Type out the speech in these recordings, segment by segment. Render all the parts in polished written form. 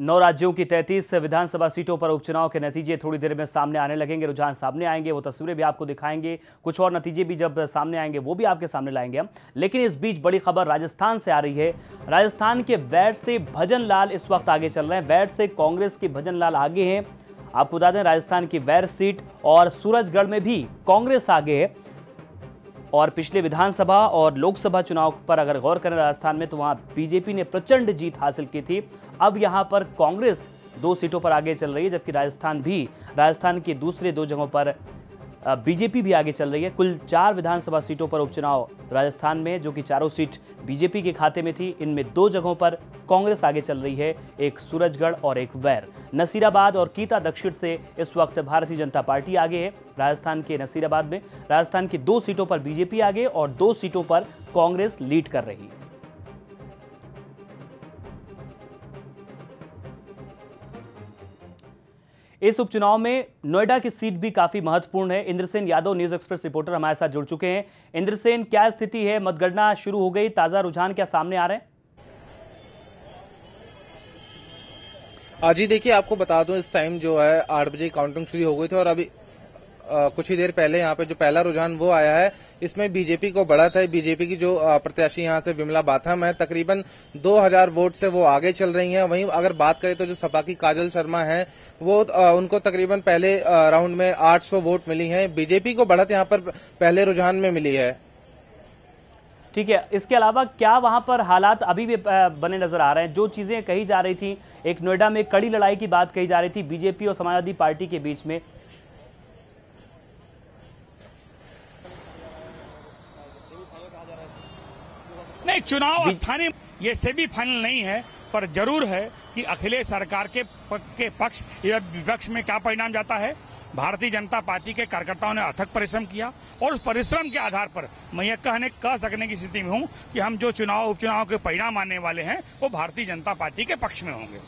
9 राज्यों की 33 विधानसभा सीटों पर उपचुनाव के नतीजे थोड़ी देर में सामने आने लगेंगे। रुझान सामने आएंगे, वो तस्वीरें भी आपको दिखाएंगे, कुछ और नतीजे भी जब सामने आएंगे वो भी आपके सामने लाएंगे हम। लेकिन इस बीच बड़ी खबर राजस्थान से आ रही है। राजस्थान के बैठ से भजन लाल इस वक्त आगे चल रहे हैं। बैठ से कांग्रेस के भजन लाल आगे हैं। आपको बता दें राजस्थान की वैर सीट और सूरजगढ़ में भी कांग्रेस आगे है। और पिछले विधानसभा और लोकसभा चुनाव पर अगर गौर करें राजस्थान में, तो वहां बीजेपी ने प्रचंड जीत हासिल की थी। अब यहां पर कांग्रेस 2 सीटों पर आगे चल रही है, जबकि राजस्थान की दूसरे 2 जगहों पर बीजेपी भी आगे चल रही है। कुल 4 विधानसभा सीटों पर उपचुनाव राजस्थान में, जो कि चारों सीट बीजेपी के खाते में थी। इनमें 2 जगहों पर कांग्रेस आगे चल रही है, एक सूरजगढ़ और एक वैर। नसीराबाद और कीता दक्षिण से इस वक्त भारतीय जनता पार्टी आगे है। राजस्थान के नसीराबाद में राजस्थान की 2 सीटों पर बीजेपी आगे और 2 सीटों पर कांग्रेस लीड कर रही है। इस उपचुनाव में नोएडा की सीट भी काफी महत्वपूर्ण है। Indrasen Yadav news express reporter हमारे साथ जुड़ चुके हैं। इंद्रसेन, क्या स्थिति है? मतगणना शुरू हो गई, ताजा रुझान क्या सामने आ रहे हैं? जी देखिए, आपको बता दूं इस टाइम जो है 8 बजे काउंटिंग शुरू हो गई थी और अभी कुछ ही देर पहले यहाँ पे जो पहला रुझान वो आया है, इसमें बीजेपी को बढ़त है। बीजेपी की जो प्रत्याशी यहाँ से विमला बाथम है, तकरीबन 2000 वोट से वो आगे चल रही हैं। वहीं अगर बात करें तो जो सपा की काजल शर्मा है, वो उनको तकरीबन पहले राउंड में 800 वोट मिली हैं। बीजेपी को बढ़त यहाँ पर पहले रुझान में मिली है। ठीक है, इसके अलावा क्या वहां पर हालात अभी भी बने नजर आ रहे हैं? जो चीजें कही जा रही थी, एक नोएडा में कड़ी लड़ाई की बात कही जा रही थी बीजेपी और समाजवादी पार्टी के बीच में। नहीं, चुनाव स्थानीय ये सेमीफाइनल नहीं है, पर जरूर है कि अखिलेश सरकार के पक्ष या विपक्ष में क्या परिणाम जाता है। भारतीय जनता पार्टी के कार्यकर्ताओं ने अथक परिश्रम किया और उस परिश्रम के आधार पर मैं ये कह सकने की स्थिति में हूं कि हम जो उपचुनाव के परिणाम आने वाले हैं वो भारतीय जनता पार्टी के पक्ष में होंगे।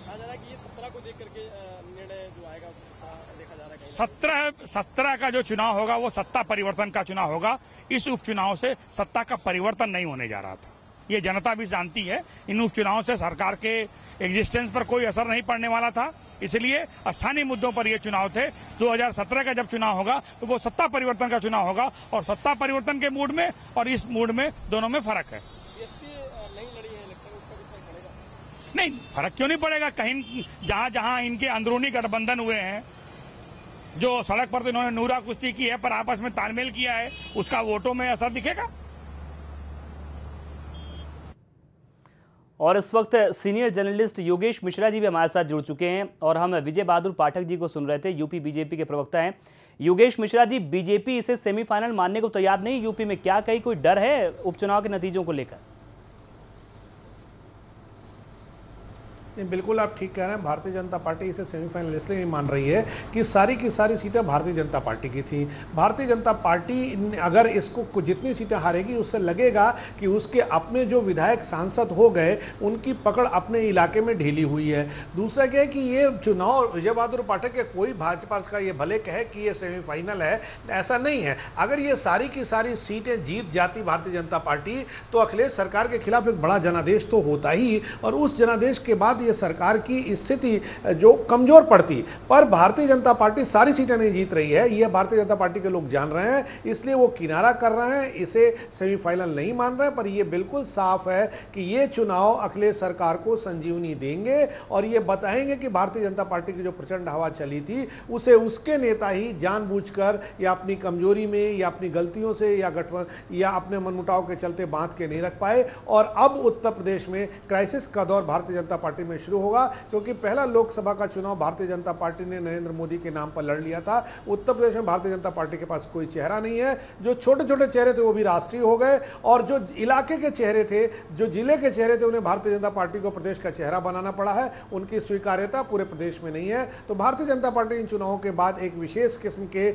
17 का जो चुनाव होगा वो सत्ता परिवर्तन का चुनाव होगा। इस उपचुनाव से सत्ता का परिवर्तन नहीं होने जा रहा था, ये जनता भी जानती है। इन उपचुनावों से सरकार के एग्जिस्टेंस पर कोई असर नहीं पड़ने वाला था, इसलिए स्थानीय मुद्दों पर ये चुनाव थे। 2017 का जब चुनाव होगा तो वो सत्ता परिवर्तन का चुनाव होगा और सत्ता परिवर्तन के मूड में और इस मूड में दोनों में फर्क है। नहीं, फर्क क्यों नहीं पड़ेगा? कहीं जहां इनके अंदरूनी गठबंधन हुए हैं, जो सड़क पर तो इन्होंने नूरा कुश्ती की है पर आपस में तालमेल किया है, उसका वोटों में असर दिखेगा। और इस वक्त सीनियर जर्नलिस्ट योगेश मिश्रा जी भी हमारे साथ जुड़ चुके हैं और हम विजय बहादुर पाठक जी को सुन रहे थे, यूपी बीजेपी के प्रवक्ता हैं। योगेश मिश्रा जी, बीजेपी इसे सेमीफाइनल मानने को तैयार नहीं यूपी में, क्या कहीं कोई डर है उपचुनाव के नतीजों को लेकर? बिल्कुल आप ठीक कह रहे हैं। भारतीय जनता पार्टी इसे सेमीफाइनल इसलिए नहीं मान रही है कि सारी की सारी सीटें भारतीय जनता पार्टी की थी। भारतीय जनता पार्टी अगर इसको जितनी सीटें हारेगी उससे लगेगा कि उसके अपने जो विधायक सांसद हो गए उनकी पकड़ अपने इलाके में ढीली हुई है। दूसरा क्या है कि ये चुनाव विजय बहादुर पाठक के कोई भाजपा का ये भले कहे कि ये सेमीफाइनल है, ऐसा नहीं है। अगर ये सारी की सारी सीटें जीत जाती भारतीय जनता पार्टी तो अखिलेश सरकार के खिलाफ एक बड़ा जनादेश तो होता ही, और उस जनादेश के बाद ये सरकार की स्थिति जो कमजोर पड़ती। पर भारतीय जनता पार्टी सारी सीटें नहीं जीत रही है, ये भारतीय जनता पार्टी के लोग जान रहे हैं, इसलिए वो किनारा कर रहे हैं, इसे सेमीफाइनल नहीं मान रहे हैं। पर ये बिल्कुल साफ है कि ये चुनाव अखिलेश सरकार को संजीवनी देंगे और ये बताएंगे कि भारतीय जनता पार्टी की जो प्रचंड हवा चली थी उसे उसके नेता ही जानबूझकर या अपनी कमजोरी में या अपनी गलतियों से या अपने मनमुटाव के चलते बांध के नहीं रख पाए। और अब उत्तर प्रदेश में क्राइसिस का दौर भारतीय जनता पार्टी में शुरू होगा, क्योंकि पहला लोकसभा का चुनाव भारतीय जनता पार्टी ने नरेंद्र मोदी के नाम पर लड़ लिया था। उत्तर प्रदेश में भारतीय जनता पार्टी के पास कोई चेहरा नहीं है। जो छोटे छोटे चेहरे थे वो भी राष्ट्रीय हो गए और जो इलाके के चेहरे थे, जो जिले के चेहरे थे, उन्हें भारतीय जनता पार्टी को प्रदेश का चेहरा बनाना पड़ा है। उनकी स्वीकार्यता पूरे प्रदेश में नहीं है। तो भारतीय जनता पार्टी इन चुनावों के बाद एक विशेष किस्म के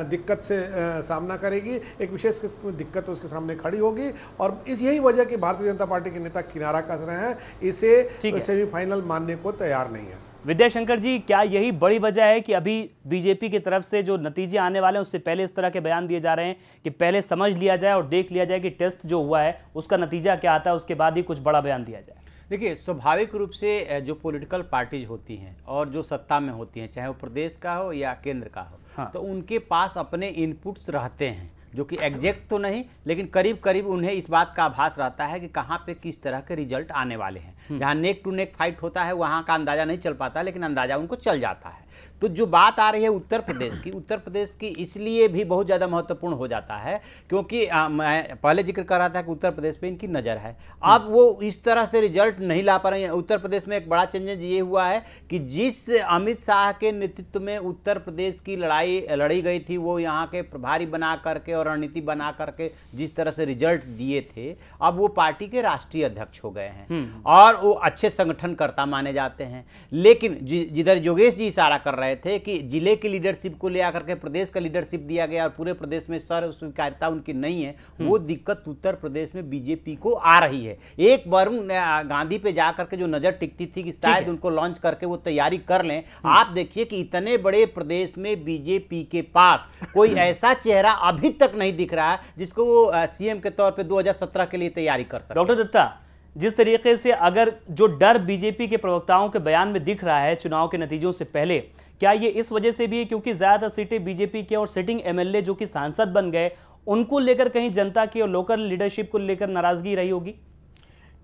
दिक्कत से सामना करेगी, एक विशेष किस्म की दिक्कत उसके सामने खड़ी होगी। और यही वजह कि भारतीय जनता पार्टी के नेता किनारा कस रहे हैं, इसे सेमीफाइनल मानने को तैयार नहीं है। विद्याशंकर जी, क्या यही बड़ी वजह है कि अभी बीजेपी की तरफ से जो नतीजे आने वाले हैं उससे पहले इस तरह के बयान दिए जा रहे हैं कि पहले समझ लिया जाए और देख लिया जाए कि टेस्ट जो हुआ है उसका नतीजा क्या आता है, उसके बाद ही कुछ बड़ा बयान दिया जाए? देखिए, स्वाभाविक रूप से जो पॉलिटिकल पार्टीज होती हैं और जो सत्ता में होती हैं, चाहे वो प्रदेश का हो या केंद्र का हो, हाँ। तो उनके पास अपने इनपुट्स रहते हैं, जो कि एग्जैक्ट तो नहीं, लेकिन करीब करीब उन्हें इस बात का आभास रहता है कि कहाँ पे किस तरह के रिजल्ट आने वाले हैं। जहाँ नेक टू नेक फाइट होता है वहाँ का अंदाजा नहीं चल पाता, लेकिन अंदाजा उनको चल जाता है। तो जो बात आ रही है उत्तर प्रदेश की इसलिए भी बहुत ज़्यादा महत्वपूर्ण हो जाता है, क्योंकि मैं पहले जिक्र कर रहा था कि उत्तर प्रदेश पे इनकी नज़र है। अब वो इस तरह से रिजल्ट नहीं ला पा रहे हैं। उत्तर प्रदेश में एक बड़ा चेंजेस ये हुआ है कि जिस अमित शाह के नेतृत्व में उत्तर प्रदेश की लड़ाई लड़ी गई थी, वो यहाँ के प्रभारी बना करके और रणनीति बना करके जिस तरह से रिजल्ट दिए थे, अब वो पार्टी के राष्ट्रीय अध्यक्ष हो गए हैं और वो अच्छे संगठनकर्ता माने जाते हैं। लेकिन जिधर योगेश जी इशारा कर रहे थे कि जिले की लीडरशिप को ले आकर के प्रदेश का लीडरशिप दिया गया और पूरे प्रदेश में सर्व स्वीकार्यता उनकी नहीं है, वो दिक्कत उत्तर प्रदेश में बीजेपी को आ रही है। एक वरुण गांधी पे जाकर के जो नजर टिकती थी कि शायद उनको लॉन्च करके वो तैयारी कर लें, आप देखिए कि इतने बड़े प्रदेश में बीजेपी के पास कोई ऐसा चेहरा अभी तक नहीं दिख रहा है जिसको वो सीएम के तौर पर 2017 के लिए तैयारी कर सके। डॉक्टर दत्ता, जिस तरीके से अगर जो डर बीजेपी के प्रवक्ताओं के बयान में दिख रहा है चुनाव के नतीजों से पहले, क्या ये इस वजह से भी है क्योंकि ज्यादातर सीटें बीजेपी के और सिटिंग एमएलए जो कि सांसद बन गए, उनको लेकर कहीं जनता की और लोकल लीडरशिप को लेकर नाराजगी रही होगी?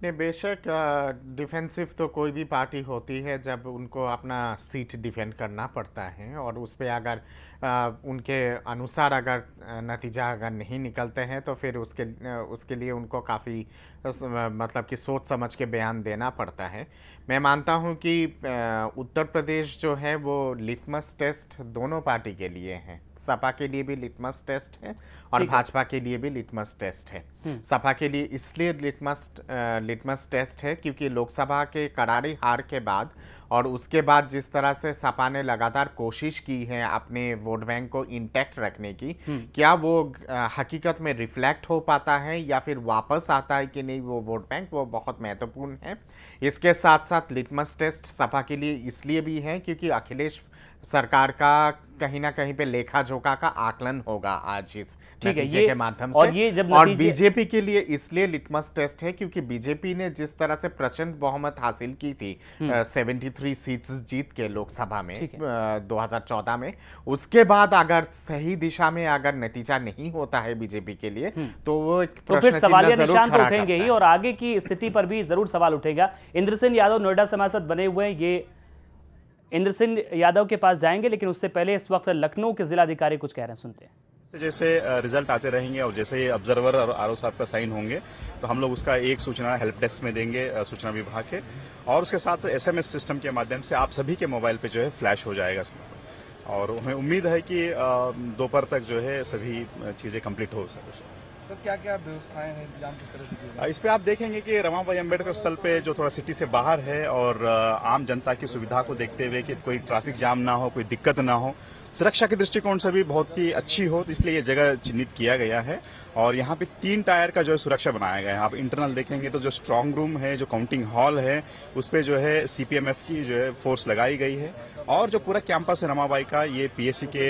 नहीं, बेशक डिफेंसिव तो कोई भी पार्टी होती है जब उनको अपना सीट डिफेंड करना पड़ता है, और उस पर अगर उनके अनुसार अगर नतीजा अगर नहीं निकलते हैं तो फिर उसके लिए उनको काफ़ी मतलब कि सोच समझ के बयान देना पड़ता है। मैं मानता हूं कि उत्तर प्रदेश जो है वो लिटमस टेस्ट दोनों पार्टी के लिए है। सपा के लिए भी लिटमस टेस्ट है और भाजपा के लिए भी लिटमस टेस्ट है। सपा के लिए इसलिए लिटमस टेस्ट है क्योंकि लोकसभा के करारी हार के बाद और उसके बाद जिस तरह से सपा ने लगातार कोशिश की है अपने वोट बैंक को इंटैक्ट रखने की, क्या वो हकीकत में रिफ्लेक्ट हो पाता है या फिर वापस आता है कि नहीं वो वोट बैंक, वो बहुत महत्वपूर्ण है। इसके साथ साथ लिटमस टेस्ट सपा के लिए इसलिए भी है क्योंकि अखिलेश सरकार का कहीं ना कहीं पे लेखा जोखा का आकलन होगा आज इस नतीजे के माध्यम से, और बीजेपी के लिए इसलिए लिटमस टेस्ट है क्योंकि बीजेपी ने जिस तरह से प्रचंड बहुमत हासिल की थी 73 सीट्स जीत के लोकसभा में 2014 में, उसके बाद अगर सही दिशा में अगर नतीजा नहीं होता है बीजेपी के लिए तो वो एक फिर सवालिया निशान तो उठेंगे ही और आगे की स्थिति पर भी जरूर सवाल उठेगा। इंद्र सिंह यादव नोएडा सांसद बने हुए हैं, ये इंद्र सिंह यादव के पास जाएंगे, लेकिन उससे पहले इस वक्त लखनऊ के जिलाधिकारी कुछ कह रहे हैं, सुनते हैं। जैसे रिजल्ट आते रहेंगे और जैसे ही ऑब्जर्वर और आरओ साहब का साइन होंगे तो हम लोग उसका एक सूचना हेल्प डेस्क में देंगे सूचना विभाग के, और उसके साथ एसएमएस सिस्टम के माध्यम से आप सभी के मोबाइल पे जो है फ्लैश हो जाएगा। और हमें उम्मीद है कि दोपहर तक जो है सभी चीजें कंप्लीट हो सके। तो क्या क्या व्यवस्थाएं हैं इंतजाम किस तरह से? इस पे आप देखेंगे कि रमाबाई अम्बेडकर स्थल पे जो थोड़ा सिटी से बाहर है और आम जनता की सुविधा को देखते हुए कि कोई ट्रैफिक जाम ना हो, कोई दिक्कत ना हो, सुरक्षा के दृष्टिकोण से भी बहुत ही अच्छी हो, तो इसलिए ये जगह चिन्हित किया गया है। और यहाँ पे 3 टायर का जो है सुरक्षा बनाया गया है। आप इंटरनल देखेंगे तो जो स्ट्रांग रूम है, जो काउंटिंग हॉल है, उस पे जो है सीपीएमएफ की जो है फोर्स लगाई गई है, और जो पूरा कैंपस है रमाबाई का ये पीएससी के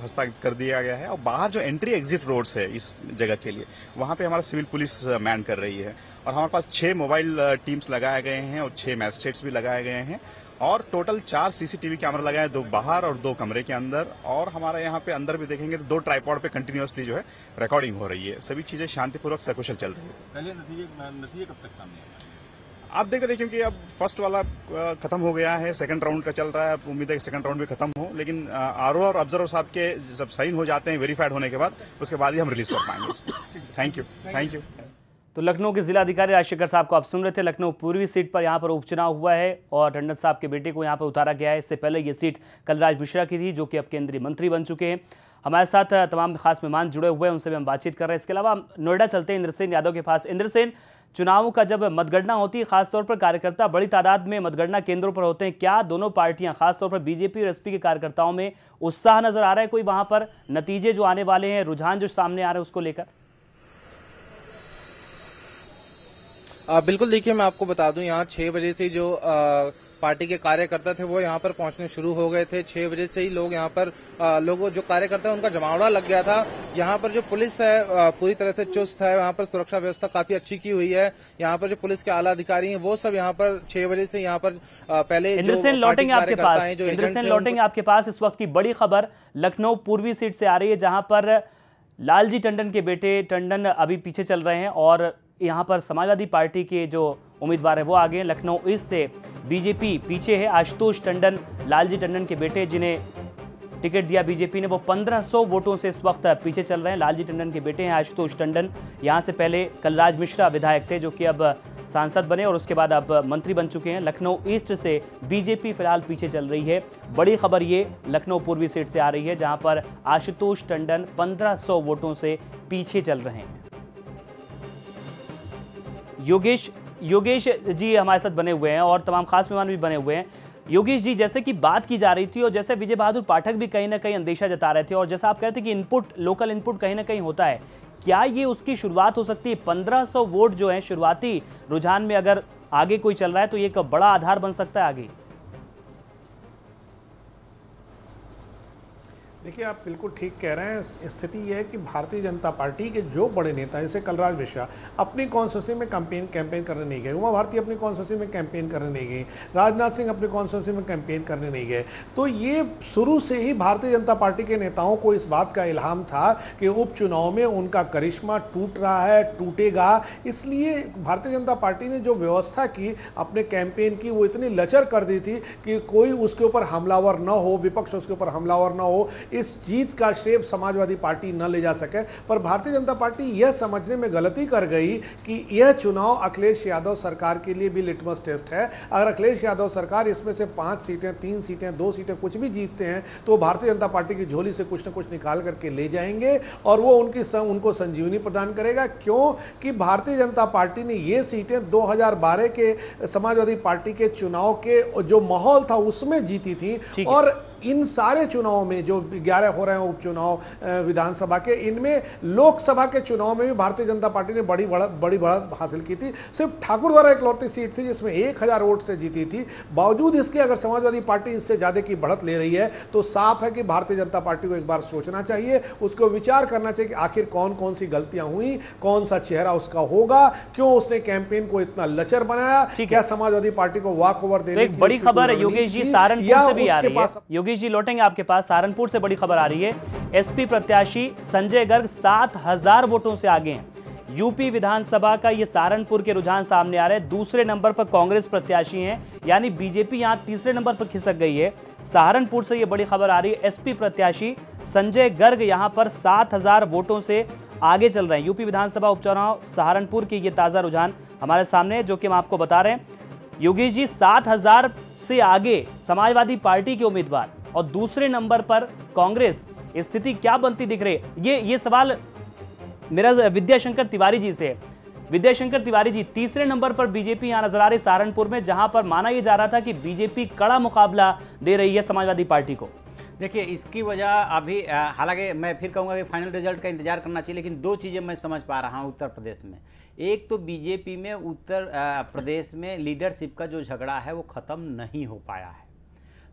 हस्ताक्षरित कर दिया गया है। और बाहर जो एंट्री एग्जिट रोड्स है इस जगह के लिए, वहाँ पे हमारा सिविल पुलिस मैन कर रही है, और हमारे पास 6 मोबाइल टीम्स लगाए गए हैं और 6 मैजिस्ट्रेट्स भी लगाए गए हैं, और टोटल 4 सीसीटीवी कैमरा लगाए, 2 बाहर और 2 कमरे के अंदर। और हमारे यहाँ पे अंदर भी देखेंगे तो 2 ट्राइपॉड पे कंटिन्यूअसली जो है रिकॉर्डिंग हो रही है। सभी चीजें शांतिपूर्वक सकुशल चल रही है। पहले नतीजे कब तक सामने आएंगे? आप देख रहे हैं क्योंकि अब फर्स्ट वाला खत्म हो गया है, सेकंड राउंड का चल रहा है, उम्मीद है कि सेकंड राउंड भी खत्म हो, लेकिन आरओ और ऑब्जर्वर साहब के जब साइन हो जाते हैं वेरीफाइड होने के बाद, उसके बाद ही हम रिलीज कर पाएंगे उसको। Thank you. तो लखनऊ के जिलाधिकारी राजशेखर साहब को आप सुन रहे थे। लखनऊ पूर्वी सीट पर यहाँ पर उपचुनाव हुआ है और टंडन साहब के बेटे को यहाँ पर उतारा गया है। इससे पहले ये सीट कलराज मिश्रा की थी, जो कि अब केंद्रीय मंत्री बन चुके हैं। हमारे साथ तमाम खास मेहमान जुड़े हुए हैं, उनसे भी हम बातचीत कर रहे हैं। इसके अलावा नोएडा चलते हैं इंद्र सिंह यादव के पास। इंद्र सिंह, चुनावों का जब मतगणना होती है, खासतौर पर कार्यकर्ता बड़ी तादाद में मतगणना केंद्रों पर होते हैं, क्या दोनों पार्टियां खासतौर पर बीजेपी और एसपी के कार्यकर्ताओं में उत्साह नजर आ रहा है कोई वहां पर नतीजे जो आने वाले हैं, रुझान जो सामने आ रहे हैं उसको लेकर? बिल्कुल, देखिए मैं आपको बता दूं, यहाँ 6 बजे से जो पार्टी के कार्यकर्ता थे वो यहाँ पर पहुंचने शुरू हो गए थे। 6 बजे से ही लोग यहाँ पर लोगों जो कार्यकर्ता है उनका जमावड़ा लग गया था। यहाँ पर जो पुलिस है पूरी तरह से चुस्त है, वहाँ पर सुरक्षा व्यवस्था काफी अच्छी की हुई है। यहाँ पर जो पुलिस के आला अधिकारी हैं वो सब यहाँ पर 6 बजे से यहाँ पर पहले इंद्रसेन लौटेंगे आपके पास, इंद्रसेन लौटेंगे आपके पास। इस वक्त की बड़ी खबर लखनऊ पूर्वी सीट से आ रही है, जहां पर लालजी टंडन के बेटे टंडन अभी पीछे चल रहे हैं और यहां पर समाजवादी पार्टी के जो उम्मीदवार है वो आगे हैं। लखनऊ ईस्ट से बीजेपी पीछे है। आशुतोष टंडन लालजी टंडन के बेटे, जिन्हें टिकट दिया बीजेपी ने, वो 1500 वोटों से इस वक्त पीछे चल रहे हैं। लालजी टंडन के बेटे हैं आशुतोष टंडन। यहां से पहले कलराज मिश्रा विधायक थे, जो कि अब सांसद बने और उसके बाद अब मंत्री बन चुके हैं। लखनऊ ईस्ट से बीजेपी फिलहाल पीछे चल रही है। बड़ी खबर ये लखनऊ पूर्वी सीट से आ रही है, जहां पर आशुतोष टंडन 1500 वोटों से पीछे चल रहे हैं। योगेश जी हमारे साथ बने हुए हैं और तमाम खास मेहमान भी बने हुए हैं। योगेश जी, जैसे कि बात की जा रही थी और जैसे विजय बहादुर पाठक भी कहीं ना कहीं अंदेशा जता रहे थे और जैसा आप कह रहे थे कि लोकल इनपुट कहीं ना कहीं होता है, क्या ये उसकी शुरुआत हो सकती है? 1500 वोट जो है शुरुआती रुझान में अगर आगे कोई चल रहा है तो ये एक बड़ा आधार बन सकता है आगे। देखिए, आप बिल्कुल ठीक कह रहे हैं। स्थिति यह है कि भारतीय जनता पार्टी के जो बड़े नेता जैसे कलराज मिश्रा अपनी कॉन्स्टिट्यूंसी में कैंपेन करने नहीं गए, उमा भारती अपनी कॉन्स्टिट्यूंसी में कैंपेन करने नहीं गई, राजनाथ सिंह अपनी कॉन्स्टिट्यूंसी में कैंपेन करने नहीं गए। तो ये शुरू से ही भारतीय जनता पार्टी के नेताओं को इस बात का इल्हाम था कि उपचुनाव में उनका करिश्मा टूट रहा है, टूटेगा। इसलिए भारतीय जनता पार्टी ने जो व्यवस्था की अपने कैंपेन की, वो इतनी लचर कर दी थी कि कोई उसके ऊपर हमलावर न हो, विपक्ष उसके ऊपर हमलावर न हो। इस जीत का श्रेय समाजवादी पार्टी न ले जा सके। पर भारतीय जनता पार्टी यह समझने में गलती कर गई कि यह चुनाव अखिलेश यादव सरकार के लिए भी लिटमस टेस्ट है। अगर अखिलेश यादव सरकार इसमें से 5 सीटें, 3 सीटें, 2 सीटें कुछ भी जीतते हैं तो भारतीय जनता पार्टी की झोली से कुछ न कुछ निकाल करके ले जाएंगे और वो उनको संजीवनी प्रदान करेगा। क्यों कि भारतीय जनता पार्टी ने ये सीटें 2012 के समाजवादी पार्टी के चुनाव के जो माहौल था उसमें जीती थी। और इन सारे चुनावों में जो 11 हो रहे हैं उपचुनाव विधानसभा के, इनमें लोकसभा के चुनाव में भी भारतीय जनता पार्टी ने बड़ी बढ़त हासिल की थी। सिर्फ ठाकुर द्वारा इकलौती सीट थी जिसमें 1000 वोट से जीती थी। बावजूद इसके अगर समाजवादी पार्टी इससे ज्यादा की बढ़त ले रही है तो साफ है कि भारतीय जनता पार्टी को एक बार सोचना चाहिए, उसको विचार करना चाहिए कि आखिर कौन कौन सी गलतियां हुई, कौन सा चेहरा उसका होगा, क्यों उसने कैंपेन को इतना लचर बनाया, क्या समाजवादी पार्टी को वॉक ओवर देने की बड़ी खबर योगेश जी सहारनपुर से भी आ रही है। योगेश जी लौटेंगे आपके पास। सहारनपुर से बड़ी खबर आ रही है, एसपी प्रत्याशी संजय गर्ग 7000 वोटों से आगे हैं। यूपी विधानसभा का ये सहारनपुर के रुझान सामने आ रहे हैं। दूसरे नंबर पर कांग्रेस प्रत्याशी हैं, यानी बीजेपी यहां तीसरे नंबर पर खिसक गई है। सहारनपुर से ये बड़ी खबर आ रही है, एसपी प्रत्याशी संजय गर्ग यहां पर 7000 वोटों से आगे चल रहे हैं। यूपी विधानसभा उपचुनाव सहारनपुर की ये ताजा रुझान हमारे सामने है, जो कि हम आपको बता रहे हैं। योगेश जी, 7000 से आगे समाजवादी पार्टी के उम्मीदवार और दूसरे नंबर पर कांग्रेस, स्थिति क्या बनती दिख रही है? ये सवाल मेरा विद्याशंकर तिवारी जी से। विद्याशंकर तिवारी जी, तीसरे नंबर पर बीजेपी यहां नजर आ रही सहारनपुर में, जहां पर माना यह जा रहा था कि बीजेपी कड़ा मुकाबला दे रही है समाजवादी पार्टी को। देखिए, इसकी वजह अभी हालांकि मैं फिर कहूँगा कि फाइनल रिजल्ट का इंतजार करना चाहिए, लेकिन 2 चीज़ें मैं समझ पा रहा हूँ उत्तर प्रदेश में। एक तो बीजेपी में उत्तर प्रदेश में लीडरशिप का जो झगड़ा है वो ख़त्म नहीं हो पाया है।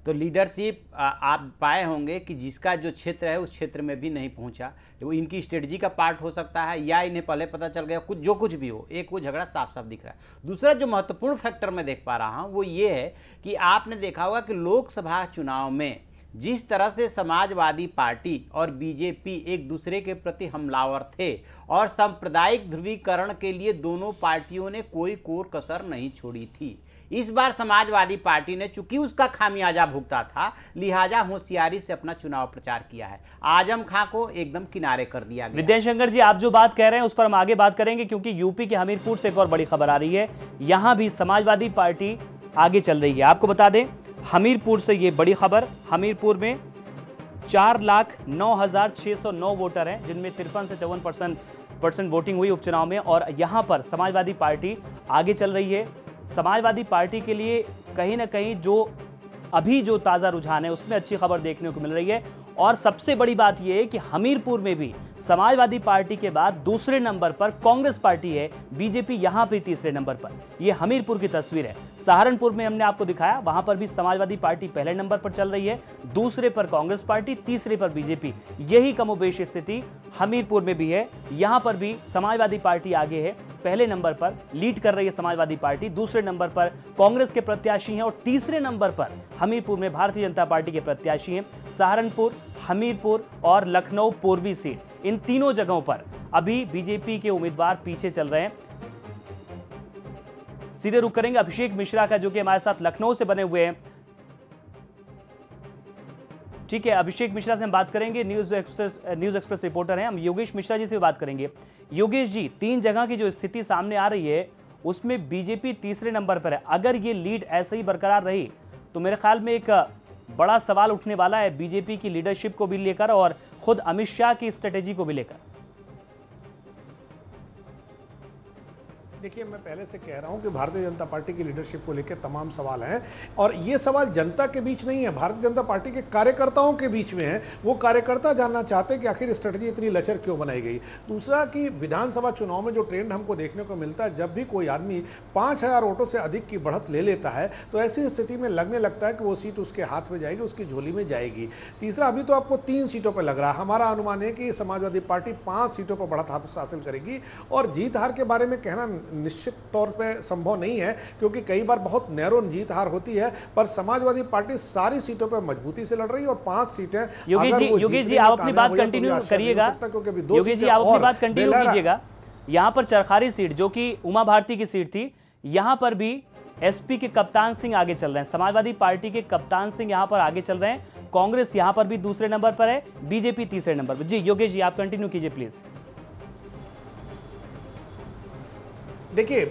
तो लीडरशिप आप पाए होंगे कि जिसका जो क्षेत्र है उस क्षेत्र में भी नहीं पहुंचा। वो इनकी स्ट्रेटजी का पार्ट हो सकता है या इन्हें पहले पता चल गया, कुछ भी हो, एक वो झगड़ा साफ साफ दिख रहा है। दूसरा जो महत्वपूर्ण फैक्टर मैं देख पा रहा हूं वो ये है कि आपने देखा होगा कि लोकसभा चुनाव में जिस तरह से समाजवादी पार्टी और बीजेपी एक दूसरे के प्रति हमलावर थे और सांप्रदायिक ध्रुवीकरण के लिए दोनों पार्टियों ने कोई कोर कसर नहीं छोड़ी थी। इस बार समाजवादी पार्टी ने चूंकि उसका खामियाजा भुगता था, लिहाजा होशियारी से अपना चुनाव प्रचार किया है। आजम खां को एकदम किनारे कर दिया गया। विद्याशंकर जी, आप जो बात कह रहे हैं उस पर हम आगे बात करेंगे, क्योंकि यूपी के हमीरपुर से एक और बड़ी खबर आ रही है। यहां भी समाजवादी पार्टी आगे चल रही है। आपको बता दें, हमीरपुर से ये बड़ी खबर, हमीरपुर में 4,09,609 वोटर हैं, जिनमें 53 से 54% वोटिंग हुई उपचुनाव में, और यहां पर समाजवादी पार्टी आगे चल रही है। समाजवादी पार्टी के लिए कहीं ना कहीं जो ताज़ा रुझान है उसमें अच्छी खबर देखने को मिल रही है। और सबसे बड़ी बात यह है कि हमीरपुर में भी समाजवादी पार्टी के बाद दूसरे नंबर पर कांग्रेस पार्टी है, बीजेपी यहां पर तीसरे नंबर पर। यह हमीरपुर की तस्वीर है। सहारनपुर में हमने आपको दिखाया, वहां पर भी समाजवादी पार्टी पहले नंबर पर चल रही है, दूसरे पर कांग्रेस पार्टी, तीसरे पर बीजेपी। यही कमोबेश स्थिति हमीरपुर में भी है। यहां पर भी समाजवादी पार्टी आगे है, पहले नंबर पर लीड कर रही है समाजवादी पार्टी, दूसरे नंबर पर कांग्रेस के प्रत्याशी हैं और तीसरे नंबर पर हमीरपुर में भारतीय जनता पार्टी के प्रत्याशी हैं। सहारनपुर, हमीरपुर और लखनऊ पूर्वी सीट, इन तीनों जगहों पर अभी बीजेपी के उम्मीदवार पीछे चल रहे हैं। सीधे रुख करेंगे अभिषेक मिश्रा का, जो कि हमारे साथ लखनऊ से बने हुए हैं। ठीक है, अभिषेक मिश्रा से हम बात करेंगे, न्यूज एक्सप्रेस रिपोर्टर हैं। हम योगेश मिश्रा जी से भी बात करेंगे। योगेश जी, 3 जगह की जो स्थिति सामने आ रही है उसमें बीजेपी तीसरे नंबर पर है। अगर ये लीड ऐसे ही बरकरार रही तो मेरे ख्याल में एक बड़ा सवाल उठने वाला है बीजेपी की लीडरशिप को भी लेकर और खुद अमित शाह की स्ट्रेटेजी को भी लेकर। देखिए, मैं पहले से कह रहा हूं कि भारतीय जनता पार्टी की लीडरशिप को लेकर तमाम सवाल हैं और ये सवाल जनता के बीच नहीं है, भारतीय जनता पार्टी के कार्यकर्ताओं के बीच में है। वो कार्यकर्ता जानना चाहते हैं कि आखिर स्ट्रेटजी इतनी लचर क्यों बनाई गई। दूसरा कि विधानसभा चुनाव में जो ट्रेंड हमको देखने को मिलता है, जब भी कोई आदमी 5000 वोटों से अधिक की बढ़त ले लेता है तो ऐसी स्थिति में लगने लगता है कि वो सीट उसके हाथ में जाएगी, उसकी झोली में जाएगी। तीसरा, अभी तो आपको 3 सीटों पर लग रहा है। हमारा अनुमान है कि समाजवादी पार्टी 5 सीटों पर बढ़त हासिल करेगी और जीत हार के बारे में कहना निश्चित तौर पे संभव नहीं है, क्योंकि कई बार बहुत नैरो जीत हार होती है। पर समाजवादी पार्टी सारी सीटों पर मजबूती से लड़ रही है और 5 सीटें। योगेश जी आप अपनी बात कंटिन्यू करिएगा। योगेश जी आप अपनी बात कंटिन्यू कीजिएगा। यहां पर चरखारी सीट, जो कि उमा भारती की सीट थी, यहां पर भी एसपी के कप्तान सिंह आगे चल रहे हैं। समाजवादी पार्टी के कप्तान सिंह यहां पर आगे चल रहे हैं। कांग्रेस यहां पर भी दूसरे नंबर पर है, बीजेपी तीसरे नंबर पर। जी योगेश जी आप कंटिन्यू कीजिए प्लीज। देखिए,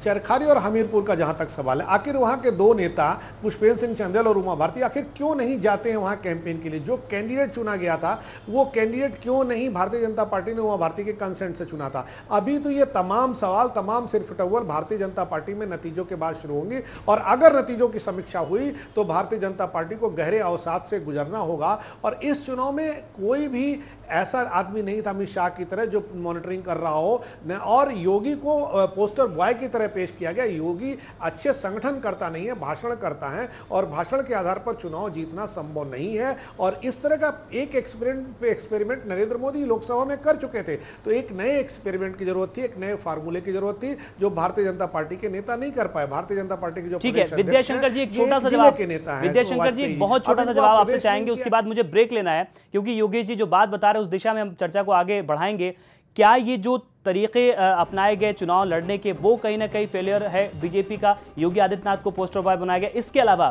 चरखारी और हमीरपुर का जहां तक सवाल है, आखिर वहां के 2 नेता पुष्पेंद्र सिंह चंदेल और उमा भारती आखिर क्यों नहीं जाते हैं वहां कैंपेन के लिए। जो कैंडिडेट चुना गया था वो कैंडिडेट क्यों नहीं भारतीय जनता पार्टी ने उमा भारती के कंसेंट से चुना था। अभी तो ये तमाम सवाल, तमाम सिरफटअव्वल भारतीय जनता पार्टी में नतीजों के बाद शुरू होंगे और अगर नतीजों की समीक्षा हुई तो भारतीय जनता पार्टी को गहरे अवसाद से गुजरना होगा। और इस चुनाव में कोई भी ऐसा आदमी नहीं था अमित शाह की तरह जो मॉनिटरिंग कर रहा हो और योगी को पोस्टर बॉय की तरह पेश किया गया। योगी अच्छे संगठन करता नहीं है, भाषण करता है और भाषण के आधार पर चुनाव जीतना संभव नहीं है। और इस तरह का एक एक्सपेरिमेंट नरेंद्र मोदी लोकसभा में कर चुके थे। तो एक नए एक्सपेरिमेंट की जरूरत थी, एक नए फार्मूले की जरूरत थी जो भारतीय जनता पार्टी के नेता नहीं कर पाए। भारतीय जनता पार्टी के जो ठीक है, विद्याशंकर जी एक छोटा सा जवाब, विद्याशंकर जी एक बहुत छोटा सा जवाब आपसे चाहेंगे, उसके बाद मुझे ब्रेक लेना है क्योंकि योगेश जी जो बात बता रहे हैं उस दिशा में हम चर्चा को आगे बढ़ाएंगे। क्या ये जो तरीके अपनाए गए चुनाव लड़ने के वो कहीं ना कहीं फेलियर है बीजेपी का, योगी आदित्यनाथ को पोस्टर बॉय बनाया गया? इसके अलावा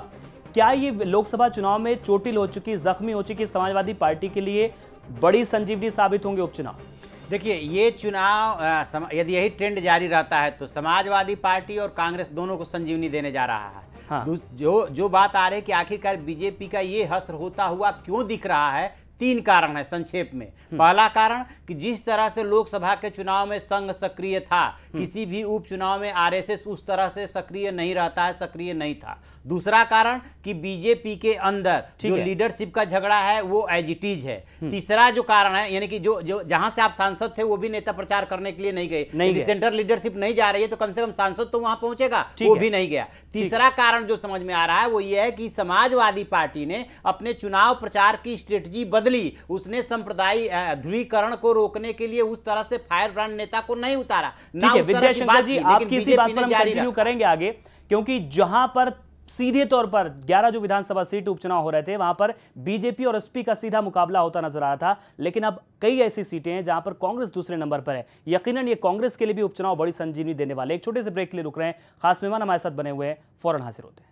क्या ये लोकसभा चुनाव में चोटिल हो चुकी, जख्मी हो चुकी समाजवादी पार्टी के लिए बड़ी संजीवनी साबित होंगे उपचुनाव? देखिए, ये चुनाव यदि यही ट्रेंड जारी रहता है तो समाजवादी पार्टी और कांग्रेस दोनों को संजीवनी देने जा रहा है। हाँ। जो बात आ रही है कि आखिरकार बीजेपी का ये हश्र होता हुआ क्यों दिख रहा है, 3 कारण है संक्षेप में। पहला कारण कि जिस तरह से लोकसभा के चुनाव में संघ सक्रिय था, किसी भी उपचुनाव में आरएसएस उस तरह से सक्रिय नहीं रहता है, सक्रिय नहीं था। दूसरा कारण कि बीजेपी के अंदर जो लीडरशिप का झगड़ा है वो एज इट इज है। तीसरा जो कारण है, यानी कि जो जहां से आप सांसद थे वो भी नेता प्रचार करने के लिए नहीं गए। सेंट्रल लीडरशिप नहीं जा रही है तो कम से कम सांसद तो वहां पहुंचेगा, वो भी नहीं गया। तीसरा कारण जो समझ में आ रहा है वो ये है कि समाजवादी पार्टी ने अपने चुनाव प्रचार की स्ट्रेटजी बदली। उसने संप्रदाय ध्रुवीकरण को रोकने के लिए उस तरह से फायर ब्रांड नेता को नहीं उतारा। विद्याशंकर जी आपकी इसी बात पर हम कंटिन्यू करेंगे आगे, क्योंकि जहां पर सीधे तौर पर 11 जो विधानसभा सीट उपचुनाव हो रहे थे वहां पर बीजेपी और एसपी का सीधा मुकाबला होता नजर आ रहा था, लेकिन अब कई ऐसी सीटें हैं जहां पर कांग्रेस दूसरे नंबर पर है। यकीनन ये कांग्रेस के लिए भी उपचुनाव बड़ी संजीवनी देने वाले। एक छोटे से ब्रेक के लिए रुक रहे हैं, खास मेहमान हमारे साथ बने हुए हैं, फौरन हाजिर होते हैं।